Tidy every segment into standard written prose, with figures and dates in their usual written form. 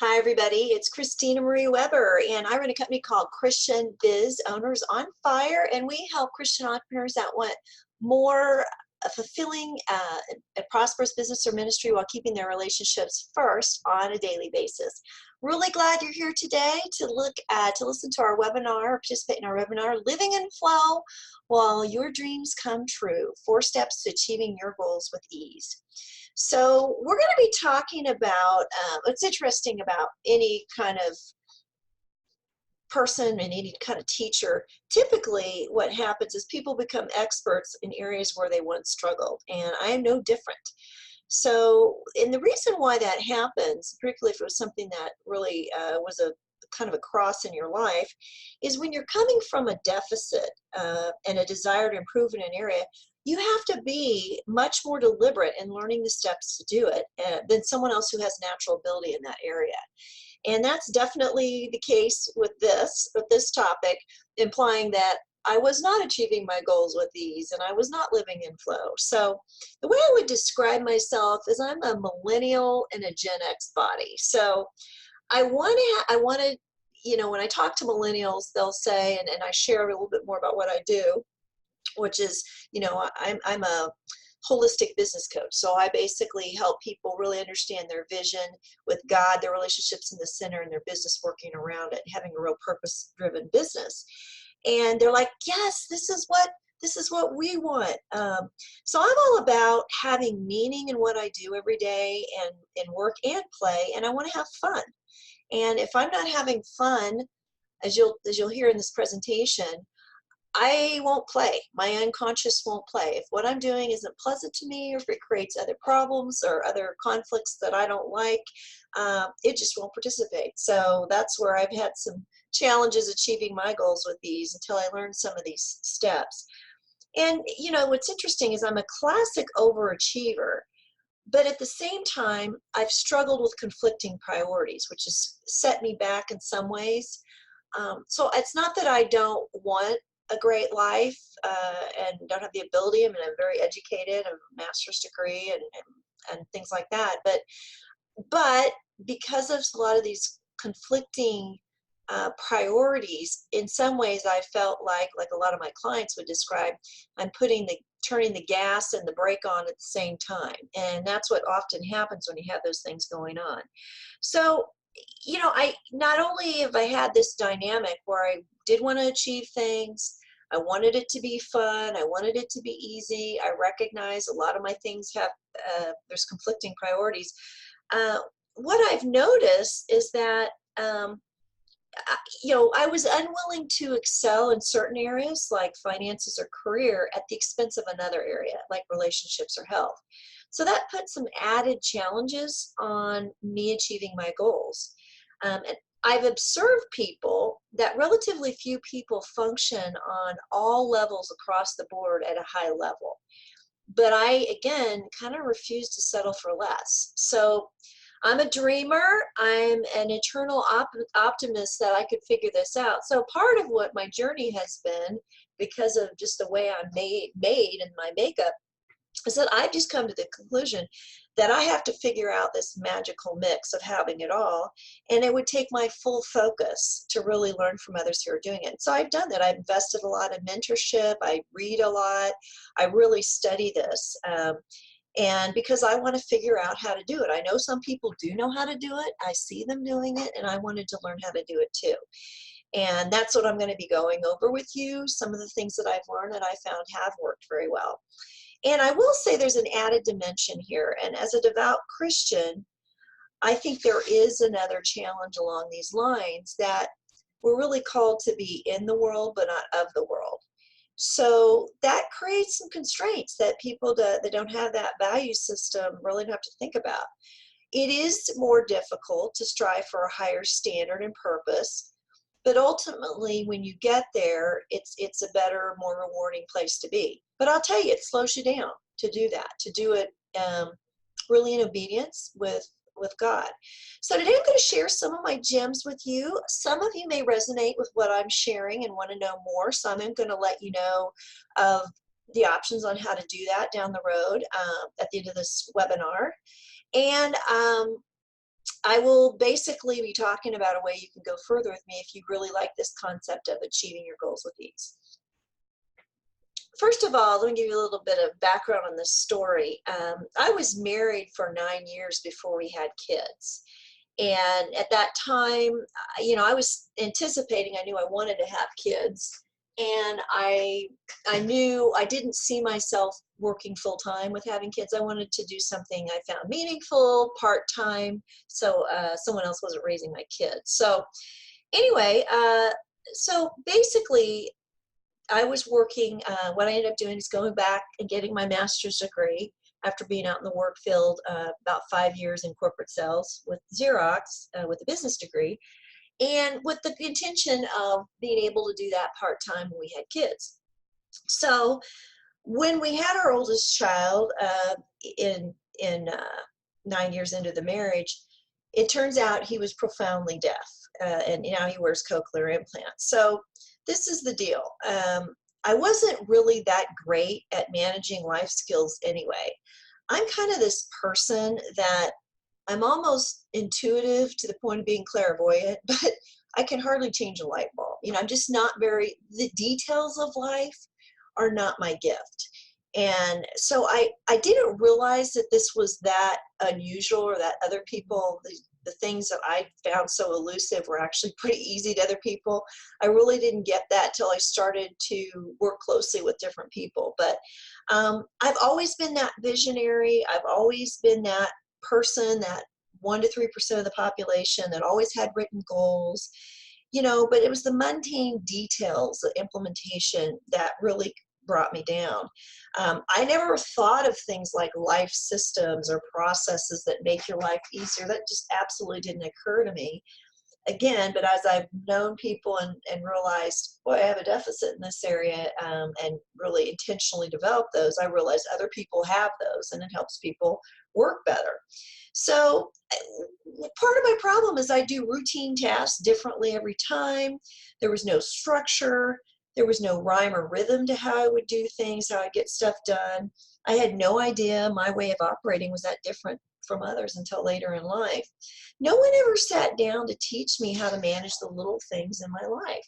Hi, everybody. It's Christina Marie Weber, and I run a company called Christian Biz Owners on Fire, and we help Christian entrepreneurs that want more fulfilling and prosperous business or ministry while keeping their relationships first on a daily basis. Really glad you're here today to listen to our webinar, participate in our webinar, Living in Flow While Your Dreams Come True: 4 Steps to Achieving Your Goals with Ease. So we're going to be talking about what's interesting about any kind of person and any kind of teacher. Typically what happens is people become experts in areas where they once struggled, and I am no different. So, and the reason why that happens, particularly if it was something that really was a kind of a cross in your life, is when you're coming from a deficit and a desire to improve in an area, you have to be much more deliberate in learning the steps to do it than someone else who has natural ability in that area. And that's definitely the case with this topic, implying that I was not achieving my goals with ease and I was not living in flow. So the way I would describe myself is I'm a millennial in a Gen X body. So I want to, when I talk to millennials, they'll say, and I share a little bit more about what I do, which is, I'm a holistic business coach. So I basically help people really understand their vision with God, their relationships in the center, and their business working around it, having a real purpose-driven business. And they're like, yes, this is what we want. So I'm all about having meaning in what I do every day, and in work and play, and I want to have fun. And if I'm not having fun, as you'll hear in this presentation, I won't play. My unconscious won't play. If what I'm doing isn't pleasant to me, or if it creates other problems or other conflicts that I don't like, it just won't participate. So that's where I've had some challenges achieving my goals with these until I learned some of these steps. And what's interesting is I'm a classic overachiever, but at the same time, I've struggled with conflicting priorities, which has set me back in some ways. So it's not that I don't want a great life and don't have the ability. I mean, I'm very educated, I have a master's degree and things like that. But because of a lot of these conflicting priorities, in some ways I felt like a lot of my clients would describe, I'm turning the gas and the brake on at the same time. And that's what often happens when you have those things going on. So, I not only have I had this dynamic where I did want to achieve things, I wanted it to be fun, I wanted it to be easy. I recognize a lot of my things have, there's conflicting priorities. What I've noticed is that I was unwilling to excel in certain areas like finances or career at the expense of another area like relationships or health. So that put some added challenges on me achieving my goals. And I've observed people that relatively few people function on all levels across the board at a high level. But I, again, kind of refuse to settle for less. So I'm a dreamer. I'm an eternal optimist that I could figure this out. So part of what my journey has been, because of just the way I'm made and my makeup, is that I've just come to the conclusion that I have to figure out this magical mix of having it all, and it would take my full focus to really learn from others who are doing it. So I've done that. I've invested a lot in mentorship. I read a lot. I really study this. And because I want to figure out how to do it. I know some people do know how to do it. I see them doing it, and I wanted to learn how to do it too. And that's what I'm going to be going over with you, some of the things that I've learned that I found have worked very well. And I will say there's an added dimension here. And as a devout Christian, I think there is another challenge along these lines, that we're really called to be in the world, but not of the world. So that creates some constraints that people that don't have that value system really don't have to think about. It is more difficult to strive for a higher standard and purpose, but ultimately when you get there, it's a better, more rewarding place to be. But I'll tell you, it slows you down to do that, to do it really in obedience with God. So today I'm going to share some of my gems with you. Some of you may resonate with what I'm sharing and want to know more, so I'm going to let you know of the options on how to do that down the road at the end of this webinar. And I will basically be talking about a way you can go further with me if you really like this concept of achieving your goals with ease. First of all, let me give you a little bit of background on this story. I was married for 9 years before we had kids. And at that time, I was anticipating, I knew I wanted to have kids. And I knew I didn't see myself working full time with having kids. I wanted to do something I found meaningful, part time, so someone else wasn't raising my kids. So anyway, so basically, I was working. What I ended up doing is going back and getting my master's degree after being out in the work field about 5 years in corporate sales with Xerox with a business degree, and with the intention of being able to do that part-time when we had kids. So when we had our oldest child in 9 years into the marriage, it turns out he was profoundly deaf, and now he wears cochlear implants. So this is the deal. I wasn't really that great at managing life skills anyway. I'm kind of this person that I'm almost intuitive to the point of being clairvoyant, but I can hardly change a light bulb. I'm just not the details of life are not my gift. And so I didn't realize that this was that unusual, or that other people, the things that I found so elusive were actually pretty easy to other people. I really didn't get that till I started to work closely with different people. But I've always been that visionary. I've always been that person, that 1 to 3% of the population that always had written goals, but it was the mundane details, the implementation that really brought me down. I never thought of things like life systems or processes that make your life easier. That just absolutely didn't occur to me. Again, but as I've known people and realized, boy, I have a deficit in this area, and really intentionally develop those, I realized other people have those, and it helps people work better. So part of my problem is I do routine tasks differently every time. There was no structure. There was no rhyme or rhythm to how I would do things, how I get stuff done. I had no idea my way of operating was that different from others until later in life. No one ever sat down to teach me how to manage the little things in my life.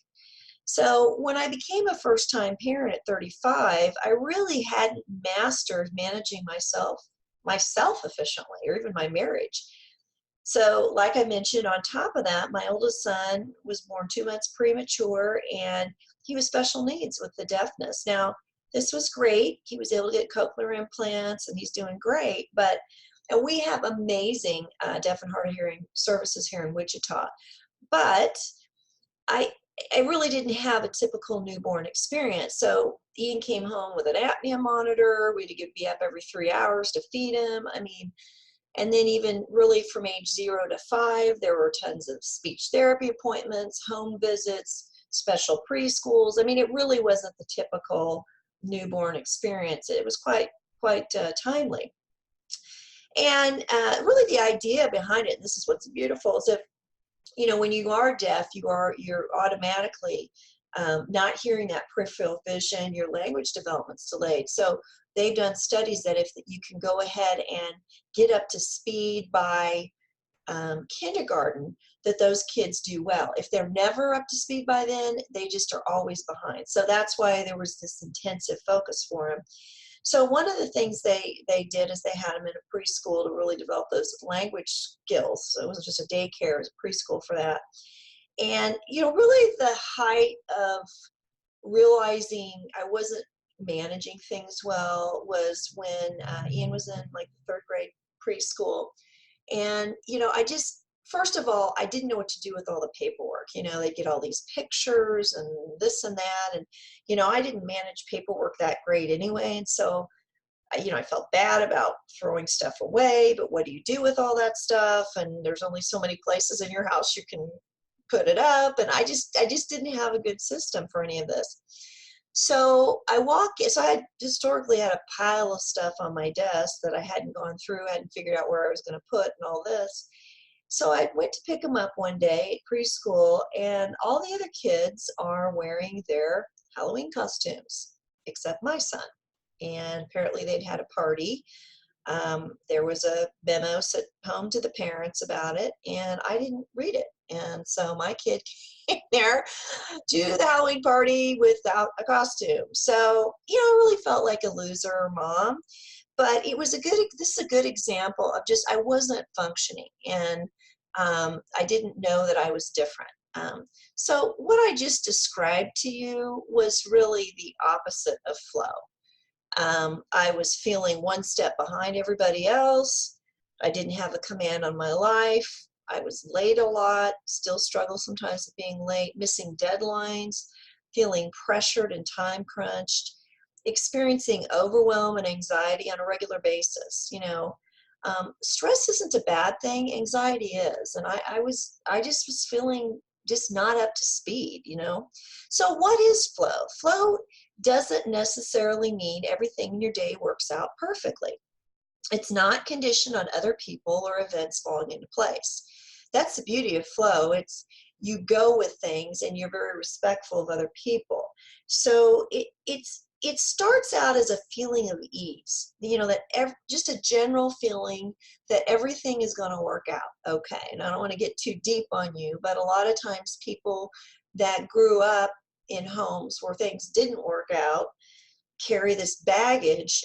So when I became a first-time parent at 35, I really hadn't mastered managing myself efficiently, or even my marriage. So like I mentioned, on top of that, my oldest son was born 2 months premature, and he was special needs with the deafness. Now, this was great. He was able to get cochlear implants, and he's doing great. And we have amazing deaf and hard of hearing services here in Wichita. But I really didn't have a typical newborn experience. So Ian came home with an apnea monitor. We had to be up every 3 hours to feed him. And then even really from age 0 to 5, there were tons of speech therapy appointments, home visits, special preschools. It really wasn't the typical newborn experience. It was quite timely. And really the idea behind it, and this is what's beautiful, is if, when you are deaf, you're automatically not hearing that peripheral vision, your language development's delayed. So they've done studies that if you can go ahead and get up to speed by kindergarten, that those kids do well. If they're never up to speed by then, they just are always behind. So that's why there was this intensive focus for them. So one of the things they did is they had them in a preschool to really develop those language skills. So it wasn't just a daycare, it was a preschool for that. And, really the height of realizing I wasn't managing things well was when Ian was in like the 3rd grade preschool. And, first of all, I didn't know what to do with all the paperwork. They get all these pictures and this and that. And, I didn't manage paperwork that great anyway. And so, I felt bad about throwing stuff away, but what do you do with all that stuff? And there's only so many places in your house you can put it up. And I just didn't have a good system for any of this. So I had historically had a pile of stuff on my desk that I hadn't gone through, hadn't figured out where I was going to put and all this. So I went to pick them up one day at preschool, and all the other kids are wearing their Halloween costumes, except my son. And apparently they'd had a party. There was a memo sent home to the parents about it, and I didn't read it. And so my kid came there to the Halloween party without a costume. So, I really felt like a loser mom. But this is a good example of just I wasn't functioning, and I didn't know that I was different. So what I just described to you was really the opposite of flow. I was feeling one step behind everybody else. I didn't have a command on my life. I was late a lot, still struggle sometimes with being late, missing deadlines, feeling pressured and time crunched, experiencing overwhelm and anxiety on a regular basis. Stress isn't a bad thing, anxiety is. And I just was feeling just not up to speed. So what is flow? Flow doesn't necessarily mean everything in your day works out perfectly. It's not conditioned on other people or events falling into place. That's the beauty of flow. It's you go with things and you're very respectful of other people. So it starts out as a feeling of ease, just a general feeling that everything is going to work out okay. And I don't want to get too deep on you, but a lot of times people that grew up in homes where things didn't work out carry this baggage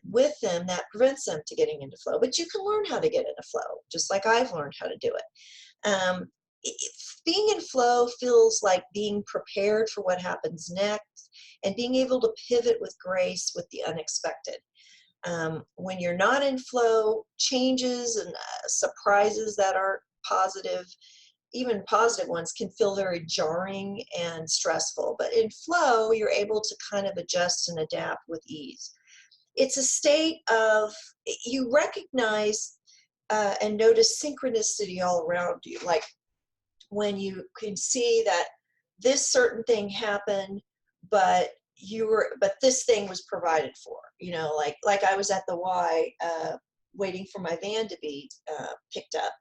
with them that prevents them to getting into flow. But you can learn how to get into flow, just like I've learned how to do it. Being in flow feels like being prepared for what happens next and being able to pivot with grace with the unexpected. When you're not in flow, changes and surprises that aren't positive, even positive ones, can feel very jarring and stressful. But in flow, you're able to kind of adjust and adapt with ease. It's a state of, you recognize and notice synchronicity all around you. Like when you can see that this certain thing happened, but this thing was provided for, like I was at the Y waiting for my van to be picked up.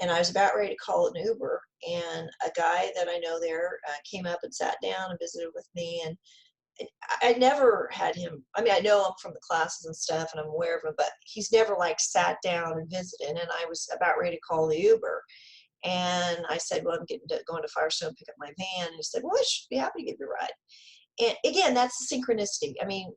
And I was about ready to call an Uber, and a guy that I know there came up and sat down and visited with me. And I never had him. I mean, I know him from the classes and stuff, and I'm aware of him, but he's never like sat down and visited. And I was about ready to call the Uber, and I said, "Well, I'm going to Firestone to pick up my van." And he said, "Well, I should be happy to give you a ride." And again, that's the synchronicity. I mean,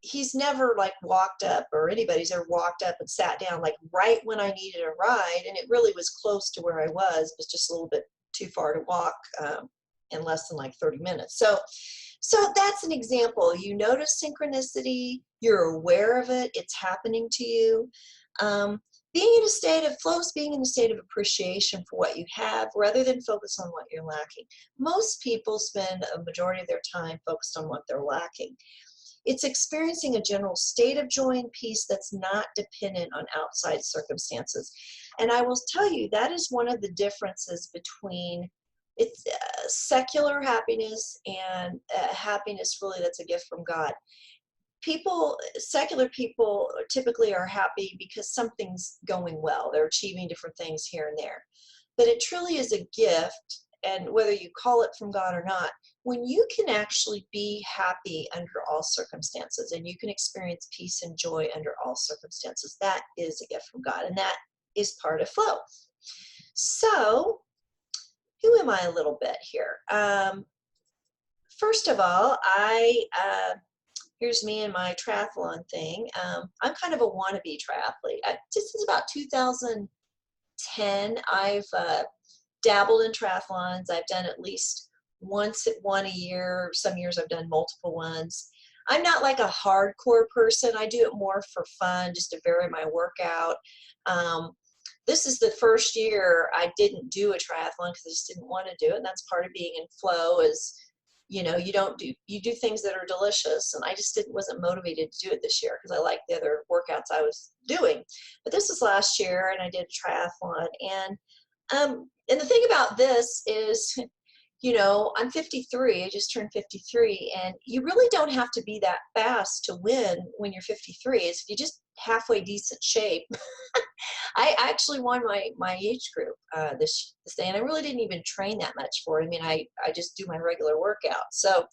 he's never like walked up, or anybody's ever walked up and sat down like right when I needed a ride, and it really was close to where I was, but just a little bit too far to walk in less than like 30 minutes. So that's an example. You notice synchronicity, you're aware of it, it's happening to you. Being in a state of flow is being in a state of appreciation for what you have rather than focus on what you're lacking. Most people spend a majority of their time focused on what they're lacking. It's experiencing a general state of joy and peace that's not dependent on outside circumstances. And I will tell you, that is one of the differences between secular happiness and happiness really that's a gift from God. Secular people typically are happy because something's going well. They're achieving different things here and there. But it truly is a gift, and whether you call it from God or not, when you can actually be happy under all circumstances and you can experience peace and joy under all circumstances, that is a gift from God, and that is part of flow. So, who am I a little bit here? First of all, here's me and my triathlon thing. I'm kind of a wannabe triathlete. Just since about 2010, I've dabbled in triathlons. I've done at least one a year. Some years I've done multiple ones. I'm not like a hardcore person. I do it more for fun, just to vary my workout. This is the first year I didn't do a triathlon because I just didn't want to do it. And that's part of being in flow is, you do things that are delicious. And I just wasn't motivated to do it this year because I liked the other workouts I was doing. But this was last year, and I did a triathlon. And the thing about this is, I'm 53. I just turned 53, and you really don't have to be that fast to win when you're 53. If you're just halfway decent shape. I actually won my age group this day, and I really didn't even train that much for it. I mean, I just do my regular workout. So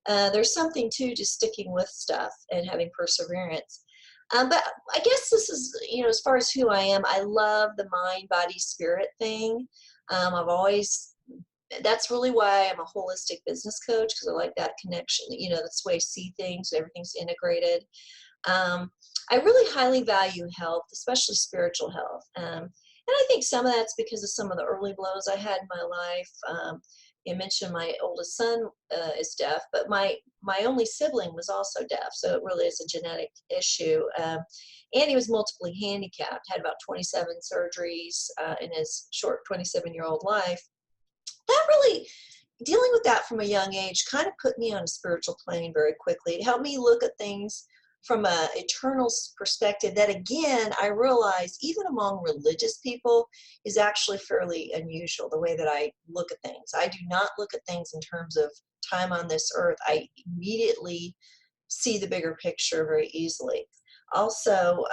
there's something to just sticking with stuff and having perseverance. But I guess this is, as far as who I am, I love the mind, body, spirit thing. I've always, that's really why I'm a holistic business coach, because I like that connection. That's the way I see things, everything's integrated. Um, I really highly value health, especially spiritual health. And I think some of that's because of some of the early blows I had in my life. You mentioned my oldest son is deaf, but my only sibling was also deaf, so it really is a genetic issue. And he was multiply handicapped, had about 27 surgeries in his short 27-year-old life. That really, dealing with that from a young age kind of put me on a spiritual plane very quickly. It helped me look at things from an eternal perspective that, again, I realize even among religious people is actually fairly unusual, the way that I look at things. I do not look at things in terms of time on this earth. I immediately see the bigger picture very easily. Also,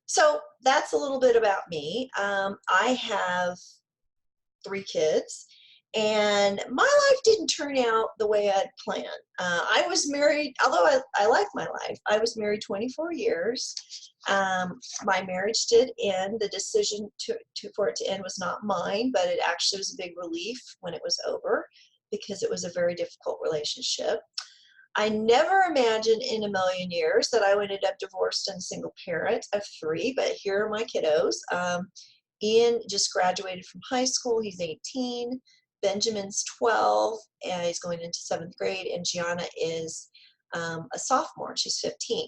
so that's a little bit about me. I have 3 kids, and my life didn't turn out the way I'd planned. I was married, although I like my life. I was married 24 years. My marriage did end. The decision for it to end was not mine, but it actually was a big relief when it was over, because it was a very difficult relationship. I never imagined in a million years that I would end up divorced and a single parent of 3, but here are my kiddos. Ian just graduated from high school. He's 18. Benjamin's 12, and he's going into 7th grade. And Gianna is a sophomore. She's 15.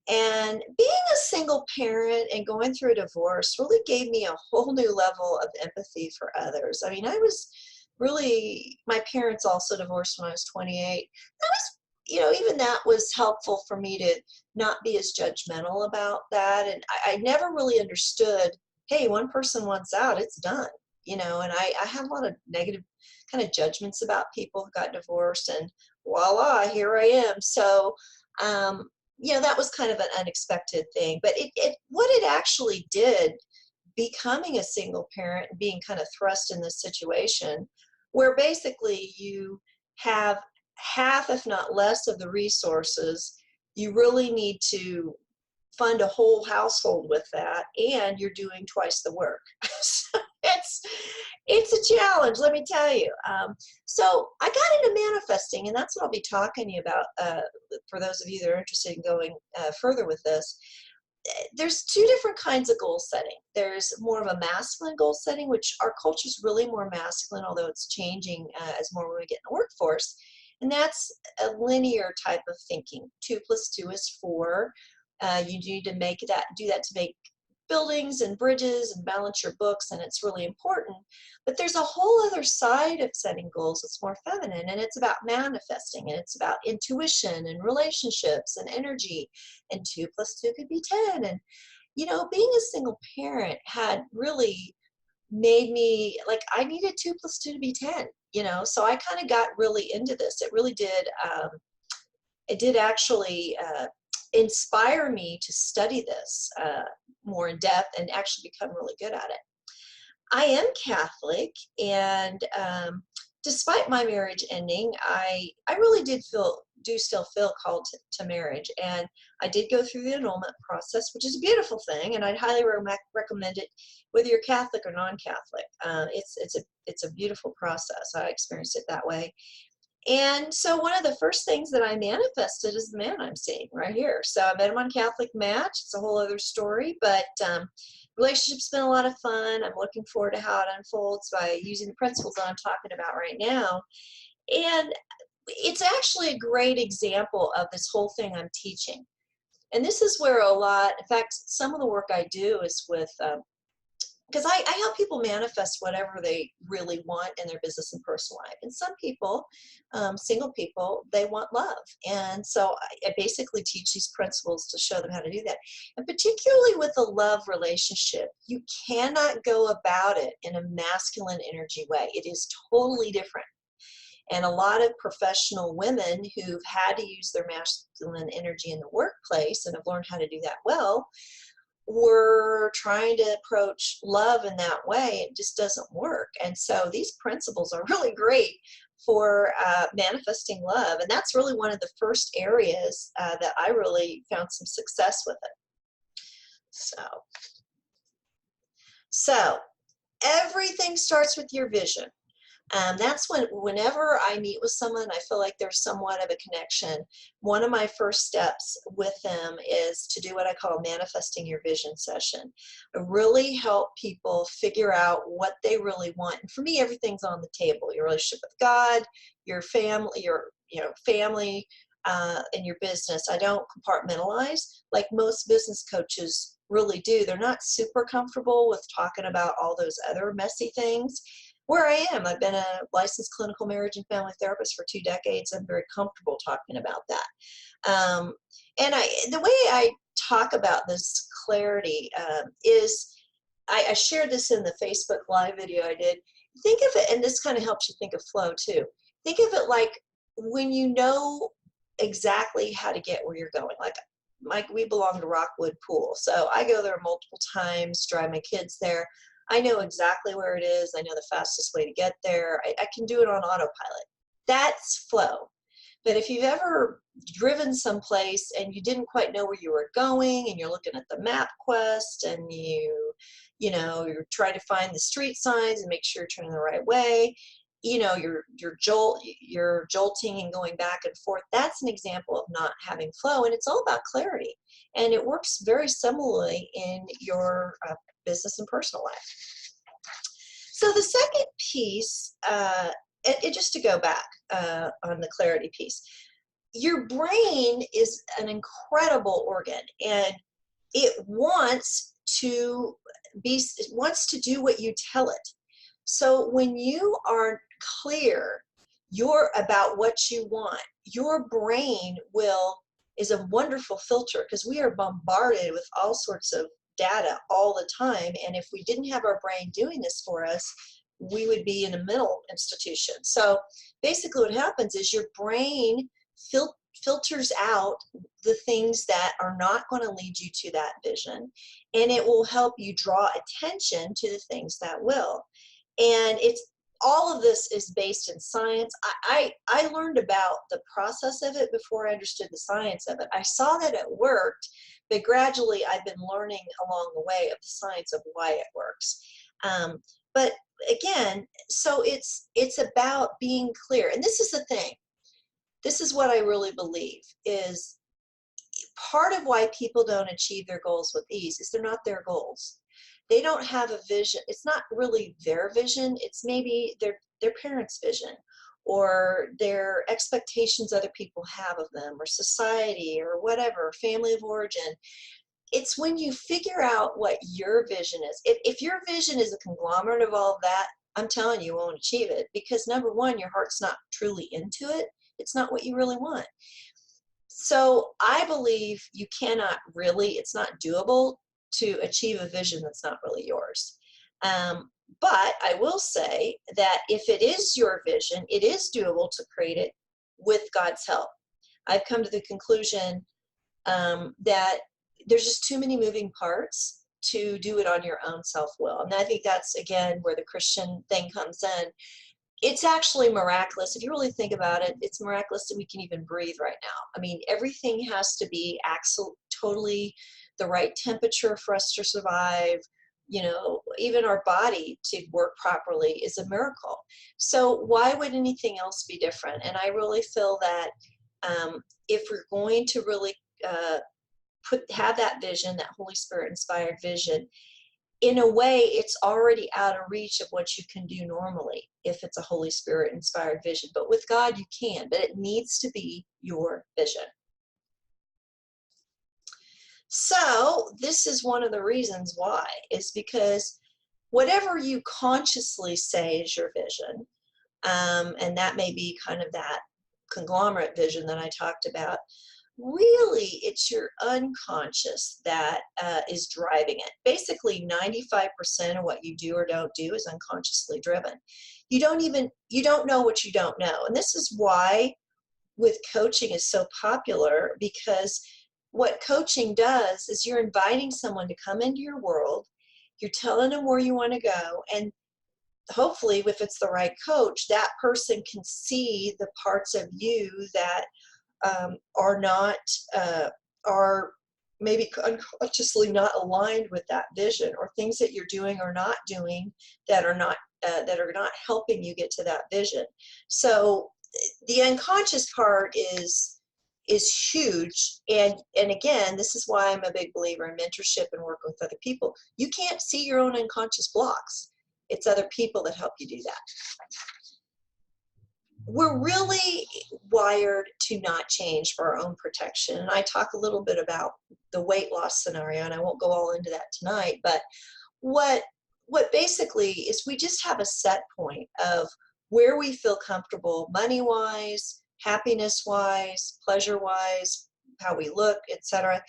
And being a single parent and going through a divorce really gave me a whole new level of empathy for others. I mean, my parents also divorced when I was 28. That was, even that was helpful for me to not be as judgmental about that. And I never really understood, hey, one person wants out, it's done, and I have a lot of negative kind of judgments about people who got divorced, and voila, here I am. So, that was kind of an unexpected thing, but what it actually did, becoming a single parent and being kind of thrust in this situation where basically you have half, if not less, of the resources, you really need to fund a whole household with that, and you're doing twice the work. So it's a challenge, let me tell you. So I got into manifesting, and that's what I'll be talking to you about for those of you that are interested in going further with this. There's 2 different kinds of goal setting. There's more of a masculine goal setting, which our culture is really more masculine, although it's changing as more women get in the workforce. And that's a linear type of thinking. 2 + 2 is 4. You need to do that to make buildings and bridges and balance your books, and it's really important. But there's a whole other side of setting goals that's more feminine, and it's about manifesting, and it's about intuition and relationships and energy, and 2 + 2 could be 10. And being a single parent had really made me, like, I needed 2 + 2 to be 10, so I kind of got really into this. It really did. It did actually inspire me to study this more in depth and actually become really good at it. I am Catholic, and despite my marriage ending, I really do still feel called to marriage, and I did go through the annulment process, which is a beautiful thing, and I'd highly recommend it whether you're Catholic or non-Catholic. It's a beautiful process. I experienced it that way. And so one of the first things that I manifested is the man I'm seeing right here. So I met him on Catholic Match. It's a whole other story, but relationship's been a lot of fun. I'm looking forward to how it unfolds by using the principles that I'm talking about right now. And it's actually a great example of this whole thing I'm teaching. And this is where in fact, some of the work I do is with because I help people manifest whatever they really want in their business and personal life. And some people, single people, they want love. And so I basically teach these principles to show them how to do that. And particularly with a love relationship, you cannot go about it in a masculine energy way. It is totally different. And a lot of professional women who've had to use their masculine energy in the workplace and have learned how to do that well we're trying to approach love in that way, it just doesn't work. And so these principles are really great for manifesting love. And that's really one of the first areas that I really found some success with it. So everything starts with your vision. That's whenever I meet with someone, I feel like there's somewhat of a connection. One of my first steps with them is to do what I call a manifesting your vision session. I really help people figure out what they really want. And for me, everything's on the table: your relationship with God, your family, family, and your business. I don't compartmentalize like most business coaches really do. They're not super comfortable with talking about all those other messy things. Where I am, I've been a licensed clinical marriage and family therapist for 2 decades. I'm very comfortable talking about that. And the way I talk about this clarity is, I shared this in the Facebook Live video I did. Think of it, and this kind of helps you think of flow too. Think of it like when you know exactly how to get where you're going. Like we belong to Rockwood Pool, so I go there multiple times, drive my kids there. I know exactly where it is. I know the fastest way to get there. I can do it on autopilot. That's flow. But if you've ever driven someplace and you didn't quite know where you were going, and you're looking at the MapQuest, and you're trying to find the street signs and make sure you're turning the right way, you're jolting and going back and forth. That's an example of not having flow, and it's all about clarity. And it works very similarly in your business and personal life. So the second piece, just to go back on the clarity piece, your brain is an incredible organ, and it wants to do what you tell it. So when you are clear about what you want, your brain is a wonderful filter, because we are bombarded with all sorts of data all the time. And if we didn't have our brain doing this for us, we would be in a mental institution. So basically what happens is your brain filters out the things that are not going to lead you to that vision, and it will help you draw attention to the things that will. And all of this is based in science. I learned about the process of it before I understood the science of it. I saw that it worked, but gradually I've been learning along the way of the science of why it works. But again, so it's about being clear. And this is the thing. This is what I really believe is part of why people don't achieve their goals with ease is they're not their goals. They don't have a vision. It's not really their vision. It's maybe their parents' vision, or their expectations other people have of them, or society, or whatever, family of origin. It's when you figure out what your vision is. If your vision is a conglomerate of all of that, I'm telling you won't achieve it, because number one, your heart's not truly into it. It's not what you really want. So I believe it's not doable to achieve a vision that's not really yours. But I will say that if it is your vision, it is doable to create it with God's help. I've come to the conclusion that there's just too many moving parts to do it on your own self-will. And I think that's, again, where the Christian thing comes in. It's actually miraculous. If you really think about it, it's miraculous that we can even breathe right now. I mean, everything has to be totally the right temperature for us to survive. Even our body to work properly is a miracle. So why would anything else be different? And I really feel that if we're going to really have that vision, that Holy Spirit inspired vision, in a way, it's already out of reach of what you can do normally if it's a Holy Spirit inspired vision. But with God, you can, but it needs to be your vision. So this is one of the reasons why, is because whatever you consciously say is your vision, and that may be kind of that conglomerate vision that I talked about, really it's your unconscious that is driving it. Basically 95% of what you do or don't do is unconsciously driven. You don't know what you don't know. And this is why with coaching is so popular, because what coaching does is you're inviting someone to come into your world. You're telling them where you want to go, and hopefully, if it's the right coach, that person can see the parts of you that are not, are maybe unconsciously not aligned with that vision, or things that you're doing or not doing that are not helping you get to that vision. So the unconscious part is huge, and again, this is why I'm a big believer in mentorship and working with other people. You can't see your own unconscious blocks. It's other people that help you do that. We're really wired to not change for our own protection. And I talk a little bit about the weight loss scenario, and I won't go all into that tonight, but what basically is, we just have a set point of where we feel comfortable money-wise, happiness-wise, pleasure-wise, how we look, etc.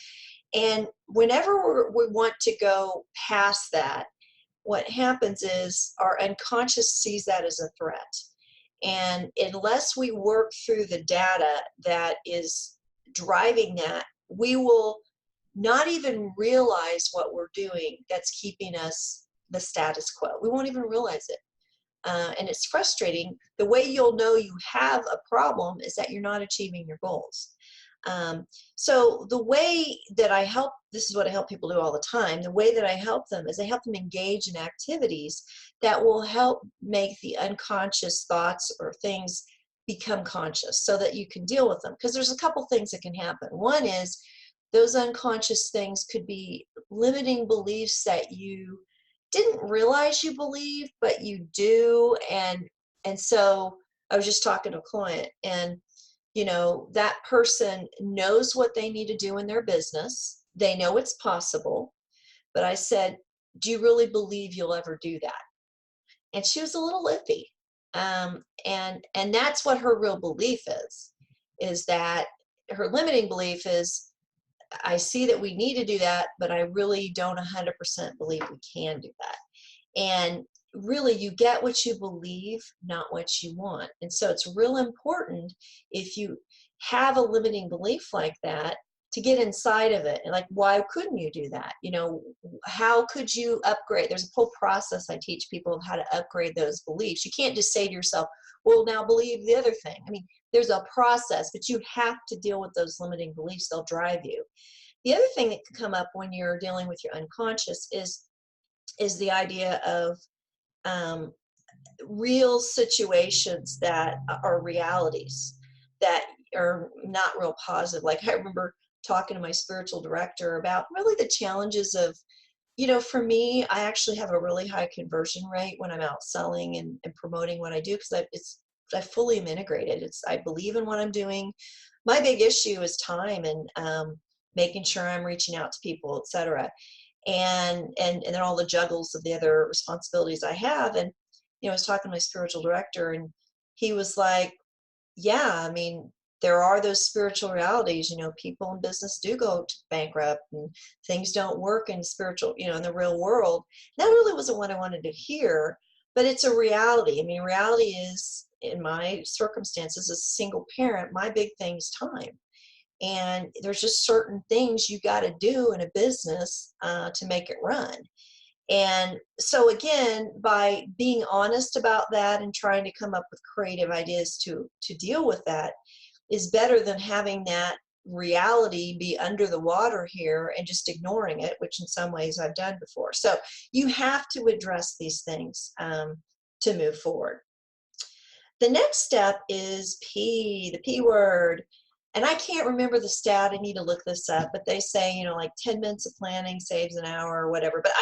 And whenever we want to go past that, what happens is our unconscious sees that as a threat. And unless we work through the data that is driving that, we will not even realize what we're doing that's keeping us the status quo. We won't even realize it. And it's frustrating. The way you'll know you have a problem is that you're not achieving your goals. So the way that I help, this is what I help people do all the time, the way that I help them is I help them engage in activities that will help make the unconscious thoughts or things become conscious, so that you can deal with them. Because there's a couple things that can happen. One is those unconscious things could be limiting beliefs that you didn't realize you believed, but you do. And so I was just talking to a client, and that person knows what they need to do in their business. They know it's possible. But I said, do you really believe you'll ever do that? And she was a little iffy. And that's what her real belief is that her limiting belief is, I see that we need to do that, but I really don't 100% believe we can do that. And really, you get what you believe, not what you want. And so it's real important, if you have a limiting belief like that, to get inside of it. And like, why couldn't you do that? How could you upgrade? There's a whole process I teach people of how to upgrade those beliefs. You can't just say to yourself, well, now believe the other thing. I mean, there's a process, but you have to deal with those limiting beliefs. They'll drive you. The other thing that can come up when you're dealing with your unconscious is the idea of real situations that are realities that are not real positive. Like, I remember talking to my spiritual director about really the challenges of, for me, I actually have a really high conversion rate when I'm out selling and promoting what I do, because I fully am integrated. I believe in what I'm doing. My big issue is time and making sure I'm reaching out to people, etc. And then all the juggles of the other responsibilities I have. And I was talking to my spiritual director, and he was like, yeah, I mean, there are those spiritual realities. People in business do go bankrupt, and things don't work in spiritual, in the real world. That really wasn't what I wanted to hear, but it's a reality. I mean, reality is, in my circumstances as a single parent, my big thing is time. And there's just certain things you got to do in a business to make it run. And so again, by being honest about that and trying to come up with creative ideas to deal with that is better than having that reality be under the water here and just ignoring it, which in some ways I've done before. So you have to address these things to move forward. The next step is P, the P word. And I can't remember the stat. I need to look this up. But they say, like 10 minutes of planning saves an hour or whatever. But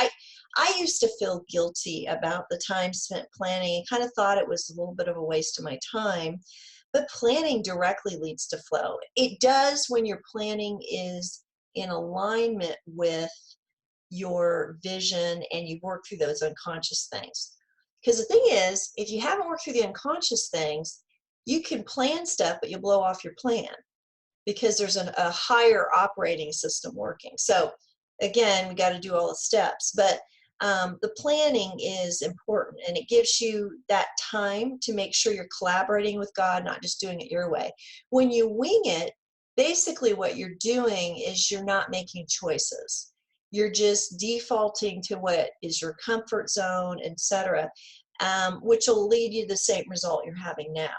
I used to feel guilty about the time spent planning. I kind of thought it was a little bit of a waste of my time. But planning directly leads to flow. It does when your planning is in alignment with your vision and you work through those unconscious things. Because the thing is, if you haven't worked through the unconscious things, you can plan stuff, but you'll blow off your plan, because there's a higher operating system working. So again, we got to do all the steps, but the planning is important, and it gives you that time to make sure you're collaborating with God, not just doing it your way. When you wing it, basically what you're doing is you're not making choices. You're just defaulting to what is your comfort zone, etc., which will lead you to the same result you're having now.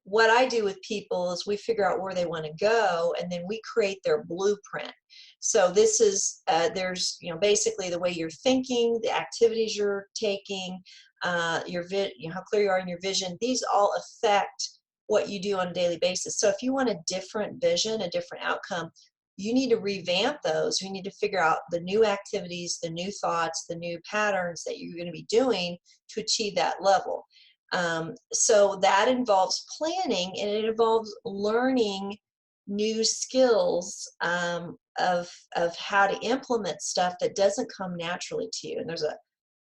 What I do with people is we figure out where they want to go, and then we create their blueprint. So this is there's basically the way you're thinking, the activities you're taking, how clear you are in your vision. These all affect what you do on a daily basis. So if you want a different vision, a different outcome, you need to revamp those. You need to figure out the new activities, the new thoughts, the new patterns that you're going to be doing to achieve that level. So that involves planning, and it involves learning new skills of how to implement stuff that doesn't come naturally to you. And there's a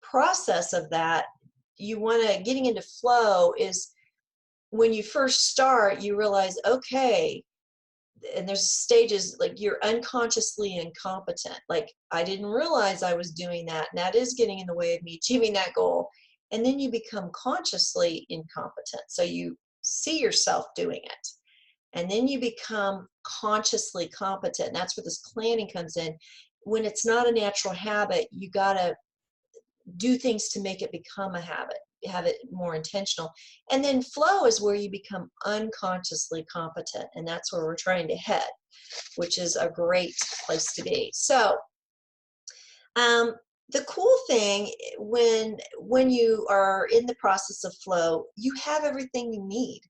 process of that. Getting into flow is when you first start, you realize, okay, and there's stages like you're unconsciously incompetent. Like, I didn't realize I was doing that, and that is getting in the way of me achieving that goal. And then you become consciously incompetent. So you see yourself doing it. And then you become consciously competent. And that's where this planning comes in. When it's not a natural habit, you got to do things to make it become a habit, have it more intentional. And then flow is where you become unconsciously competent. And that's where we're trying to head, which is a great place to be. So, the cool thing when you are in the process of flow, you have everything you need.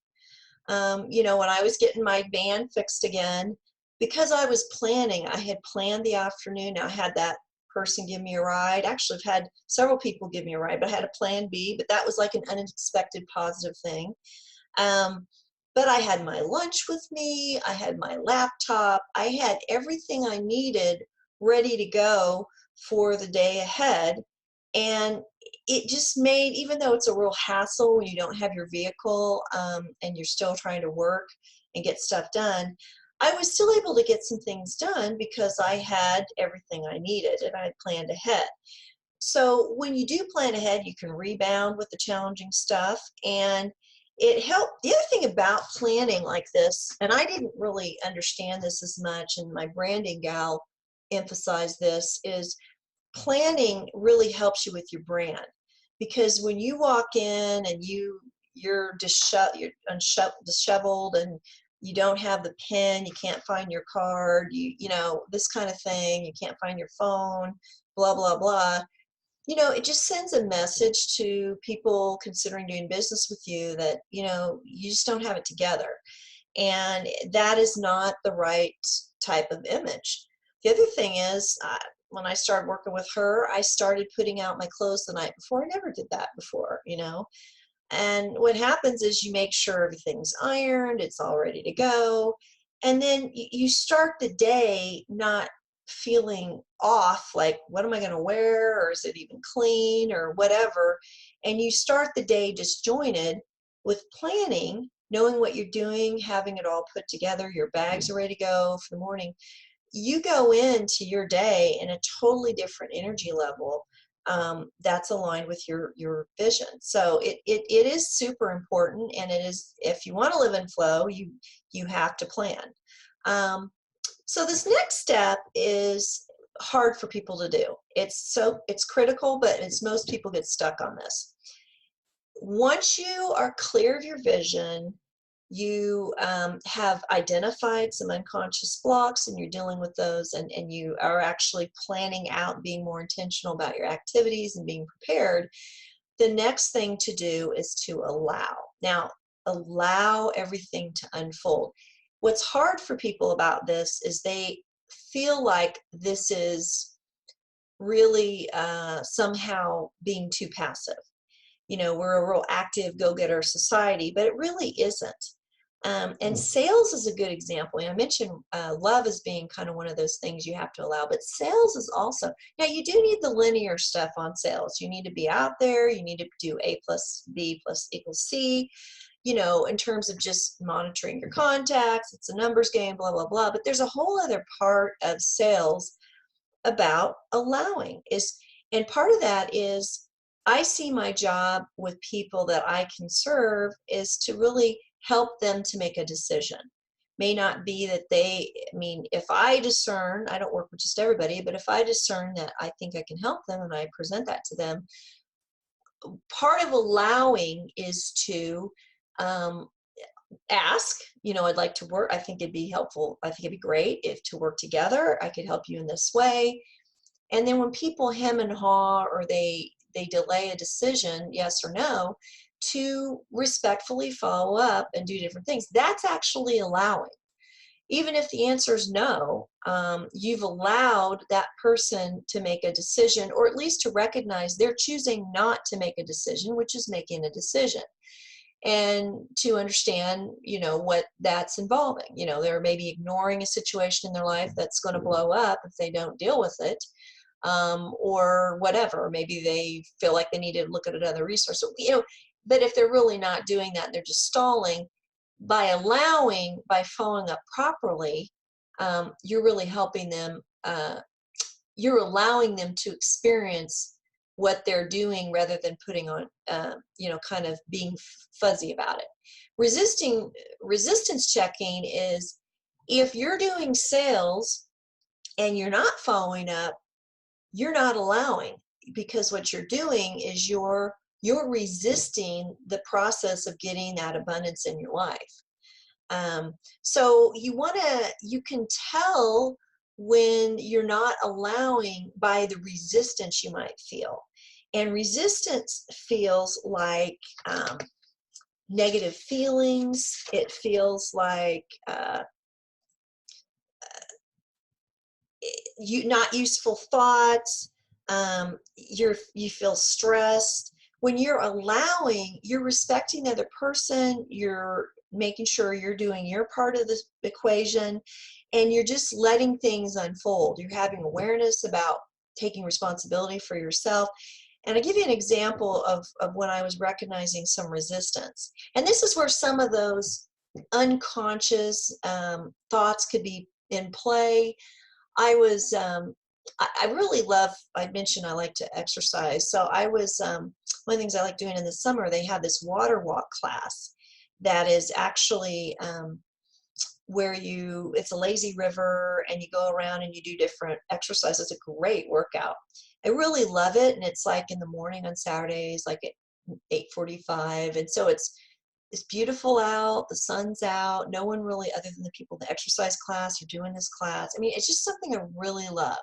When I was getting my van fixed again, because I was planning, I had planned the afternoon. I had that person give me a ride. Actually, I've had several people give me a ride, but I had a plan B, but that was like an unexpected positive thing. But I had my lunch with me. I had my laptop. I had everything I needed ready to go for the day ahead. And it just made, even though it's a real hassle when you don't have your vehicle and you're still trying to work and get stuff done, I was still able to get some things done because I had everything I needed and I had planned ahead. So when you do plan ahead, you can rebound with the challenging stuff, and it helped. The other thing about planning like this, and I didn't really understand this as much, and my branding gal emphasized this, is planning really helps you with your brand. Because when you walk in and you're disheveled, and you don't have the pen, you can't find your card, this kind of thing, you can't find your phone, blah blah blah, it just sends a message to people considering doing business with you that you just don't have it together, and that is not the right type of image. The other thing is, when I started working with her, I started putting out my clothes the night before. I never did that before, And what happens is you make sure everything's ironed, it's all ready to go. And then you start the day not feeling off, like, what am I going to wear? Or is it even clean or whatever? And you start the day disjointed with planning, knowing what you're doing, having it all put together. Your bags are ready to go for the morning. You go into your day in a totally different energy level that's aligned with your vision. So it is super important, and it is, if you want to live in flow, you have to plan. So this next step is hard for people to do. It's critical, but most people get stuck on this. Once you are clear of your vision, you have identified some unconscious blocks, and you're dealing with those, and you are actually planning out, being more intentional about your activities and being prepared. The next thing to do is to allow. Now, allow everything to unfold. What's hard for people about this is they feel like this is really somehow being too passive. We're a real active go-getter society, but it really isn't. And sales is a good example. I mentioned love as being kind of one of those things you have to allow, but sales is also, now you do need the linear stuff on sales. You need to be out there. You need to do A plus B plus equals C, in terms of just monitoring your contacts. It's a numbers game, blah, blah, blah. But there's a whole other part of sales about allowing and part of that is, I see my job with people that I can serve is to really help them to make a decision. may not be that I mean, if I discern, I don't work with just everybody, but if I discern that I think I can help them and I present that to them, part of allowing is to um, ask, I'd like to work. I think it'd be helpful. I think it'd be great if to work together. I could help you in this way. And then when people hem and haw or they delay a decision, yes or no, to respectfully follow up and do different things. That's actually allowing. Even if the answer is no, you've allowed that person to make a decision, or at least to recognize they're choosing not to make a decision, which is making a decision. And to understand, what that's involving. They're maybe ignoring a situation in their life that's going to blow up if they don't deal with it, or whatever. Maybe they feel like they need to look at another resource. So, but if they're really not doing that, they're just stalling. By following up properly, you're really helping them. You're allowing them to experience what they're doing rather than putting on, kind of being fuzzy about it. Resistance checking is if you're doing sales and you're not following up, you're not allowing, because what you're doing is you're resisting the process of getting that abundance in your life. So you can tell when you're not allowing by the resistance you might feel. And resistance feels like negative feelings. It feels like not useful thoughts. You feel stressed. When you're allowing, you're respecting the other person, you're making sure you're doing your part of the equation, and you're just letting things unfold. You're having awareness about taking responsibility for yourself. And I'll give you an example of when I was recognizing some resistance. And this is where some of those unconscious thoughts could be in play. I really love, I mentioned I like to exercise. So one of the things I like doing in the summer, they have this water walk class that is actually where it's a lazy river and you go around and you do different exercises. It's a great workout. I really love it. And it's like in the morning on Saturdays, like at 8:45. And so it's beautiful out, the sun's out, no one really, other than the people in the exercise class, are doing this class. I mean, it's just something I really love.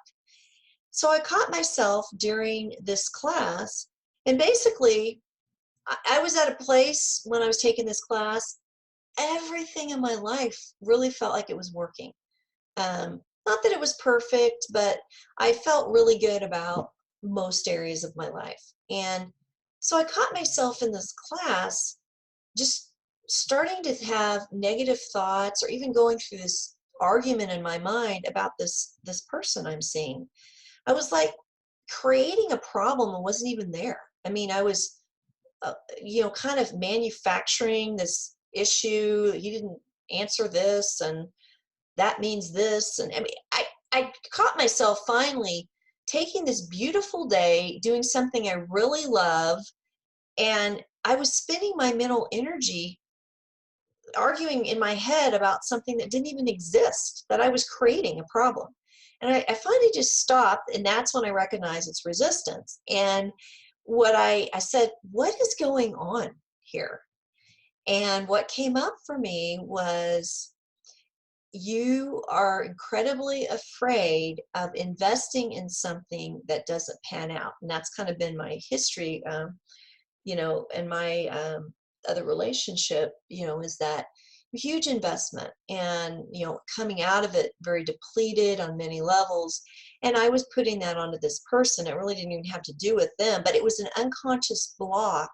So I caught myself during this class, and basically I was at a place when I was taking this class, everything in my life really felt like it was working. Not that it was perfect, but I felt really good about most areas of my life. And so I caught myself in this class just starting to have negative thoughts, or even going through this argument in my mind about this person I'm seeing. I was like creating a problem that wasn't even there. I mean, I was kind of manufacturing this issue. He didn't answer this, and that means this. And I mean, I caught myself finally taking this beautiful day, doing something I really love, and I was spending my mental energy arguing in my head about something that didn't even exist, that I was creating a problem. And I finally just stopped, and that's when I recognized it's resistance. And I said, what is going on here? And what came up for me was, you are incredibly afraid of investing in something that doesn't pan out. And that's kind of been my history, in my other relationship, is that huge investment, and coming out of it very depleted on many levels. And I was putting that onto this person. It really didn't even have to do with them, but it was an unconscious block.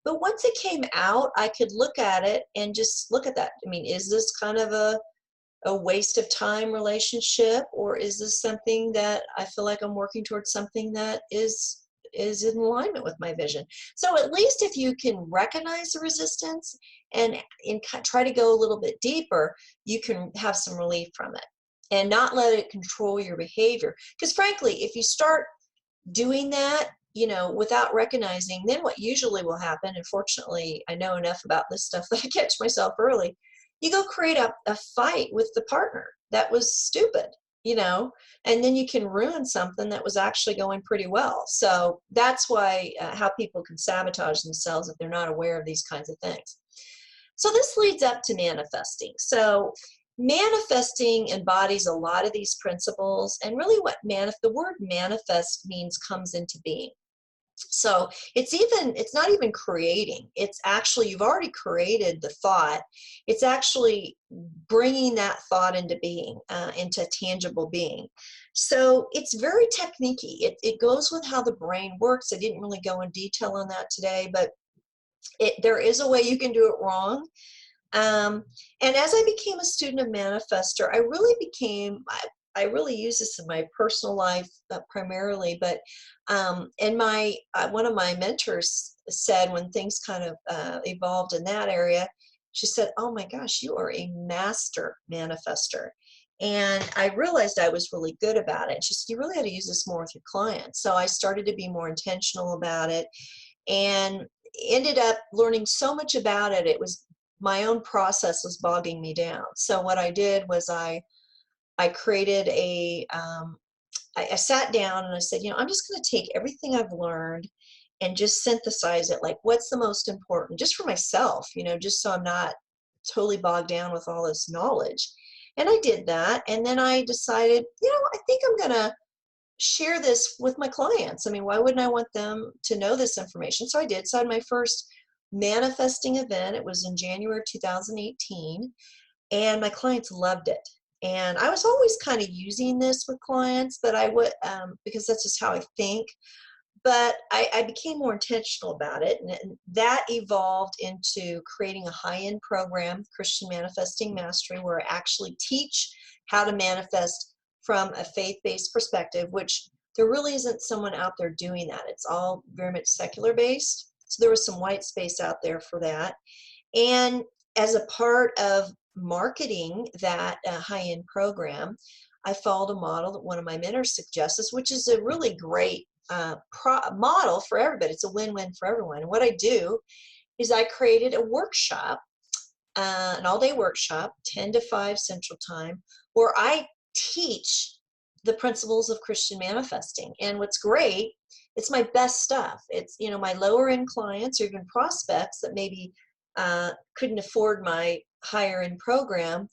But once it came out, I could look at it and just look at that. I mean, is this kind of a waste of time relationship, or is this something that I feel like I'm working towards something that is in alignment with my vision? So at least if you can recognize the resistance and try to go a little bit deeper, you can have some relief from it and not let it control your behavior. Because frankly, if you start doing that, without recognizing, then what usually will happen, and fortunately I know enough about this stuff that I catch myself early, you go create a fight with the partner that was stupid, you know, and then you can ruin something that was actually going pretty well. So that's why how people can sabotage themselves if they're not aware of these kinds of things. So this leads up to manifesting. So manifesting embodies a lot of these principles, and really what the word manifest means comes into being. So it's not even creating, it's actually, you've already created the thought. It's actually bringing that thought into being, into tangible being. So it's very techniquey. It goes with how the brain works. I didn't really go in detail on that today, but there is a way you can do it wrong. And as I became a student of Manifestor, I really use this in my personal life primarily, but in one of my mentors said, when things kind of evolved in that area, she said, "Oh my gosh, you are a master manifester." And I realized I was really good about it. She said, "You really ought to use this more with your clients." So I started to be more intentional about it, and ended up learning so much about it. It was my own process was bogging me down. So what I did was I created I sat down and I said, I'm just going to take everything I've learned and just synthesize it. Like, what's the most important, just for myself, just so I'm not totally bogged down with all this knowledge. And I did that. And then I decided, I think I'm going to share this with my clients. I mean, why wouldn't I want them to know this information? So I did. So I had my first manifesting event. It was in January 2018, and my clients loved it. And I was always kind of using this with clients, but I would, because that's just how I think. But I became more intentional about it, and that evolved into creating a high-end program, Christian Manifesting Mastery, where I actually teach how to manifest from a faith-based perspective, which there really isn't someone out there doing that. It's all very much secular-based. So there was some white space out there for that. And as a part of marketing that high-end program, I followed a model that one of my mentors suggested, which is a really great model for everybody. It's a win-win for everyone. And what I do is I created a workshop, an all-day workshop, 10 to 5 Central Time, where I teach the principles of Christian manifesting. And what's great, it's my best stuff. It's, my lower-end clients or even prospects that maybe couldn't afford my higher-end program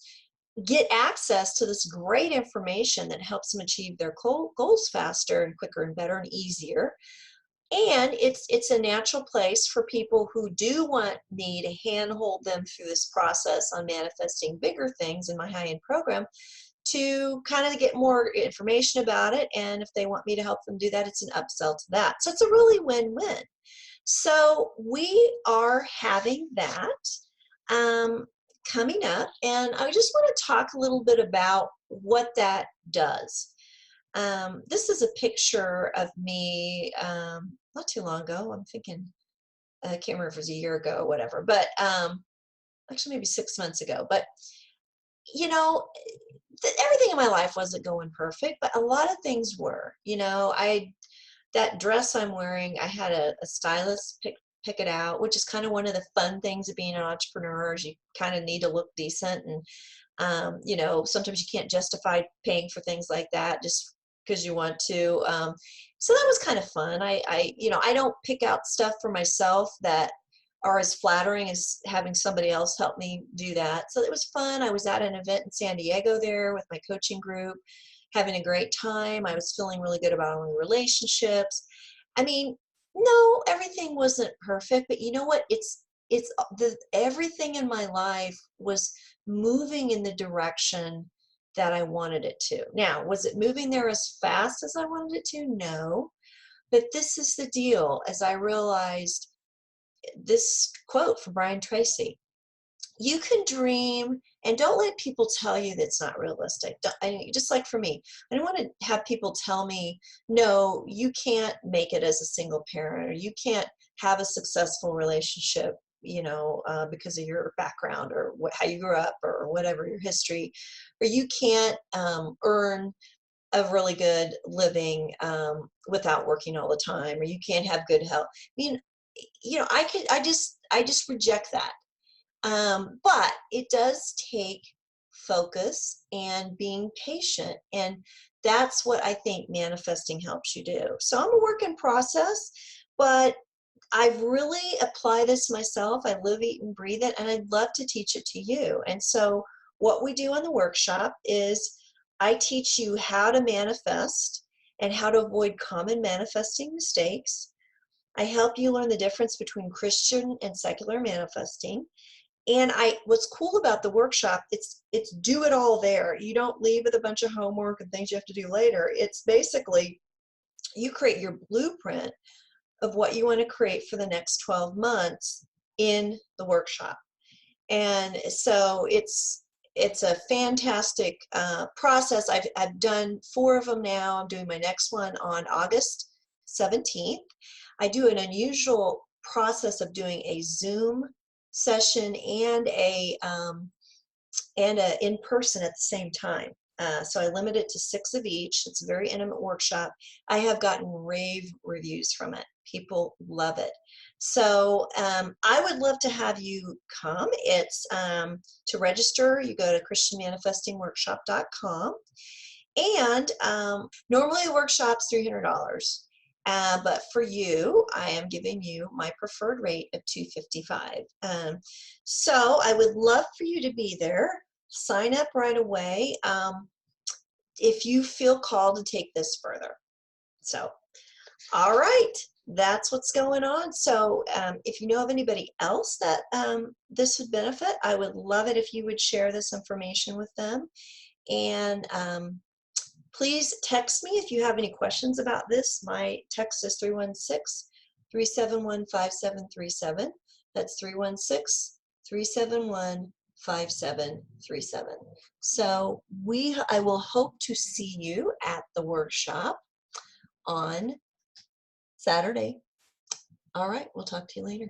get access to this great information that helps them achieve their goals faster and quicker and better and easier. And it's a natural place for people who do want me to handhold them through this process on manifesting bigger things in my high-end program, to kind of get more information about it. And if they want me to help them do that, it's an upsell to that. So it's a really win-win. So we are having that coming up, and I just want to talk a little bit about what that does. This is a picture of me not too long ago. I'm thinking, I can't remember if it was a year ago or whatever, but actually maybe 6 months ago. But everything in my life wasn't going perfect, but a lot of things were. That dress I'm wearing, I had a stylist pick it out, which is kind of one of the fun things of being an entrepreneur, is you kind of need to look decent. And, sometimes you can't justify paying for things like that just because you want to. So that was kind of fun. I don't pick out stuff for myself that are as flattering as having somebody else help me do that. So it was fun. I was at an event in San Diego there with my coaching group, having a great time. I was feeling really good about my relationships. I mean, no, everything wasn't perfect, but you know what? Everything in my life was moving in the direction that I wanted it to. Now, was it moving there as fast as I wanted it to? No. But this is the deal. As I realized, this quote from Brian Tracy: you can dream, and don't let people tell you that's not realistic. Just like for me, I don't want to have people tell me, no, you can't make it as a single parent, or you can't have a successful relationship, because of your background or how you grew up or whatever your history, or you can't earn a really good living without working all the time, or you can't have good health. I mean, I just reject that. But it does take focus and being patient. And that's what I think manifesting helps you do. So I'm a work in process, but I've really applied this myself. I live, eat, and breathe it, and I'd love to teach it to you. And so what we do in the workshop is I teach you how to manifest and how to avoid common manifesting mistakes. I help you learn the difference between Christian and secular manifesting. And what's cool about the workshop, it's do it all there. You don't leave with a bunch of homework and things you have to do later. It's basically you create your blueprint of what you want to create for the next 12 months in the workshop. And so it's a fantastic process. I've done 4 of them now. I'm doing my next one on August 17th. I do an unusual process of doing a Zoom session and a in-person at the same time. So I limit it to 6 of each. It's a very intimate workshop. I have gotten rave reviews from it. People love it. So I would love to have you come. It's to register, you go to christianmanifestingworkshop.com. And normally the workshop's $300. But for you, I am giving you my preferred rate of $255. So I would love for you to be there. Sign up right away if you feel called to take this further. So, all right, that's what's going on. So if you know of anybody else that this would benefit, I would love it if you would share this information with them. And please text me if you have any questions about this. My text is 316-371-5737. That's 316-371-5737. So I will hope to see you at the workshop on Saturday. All right, we'll talk to you later.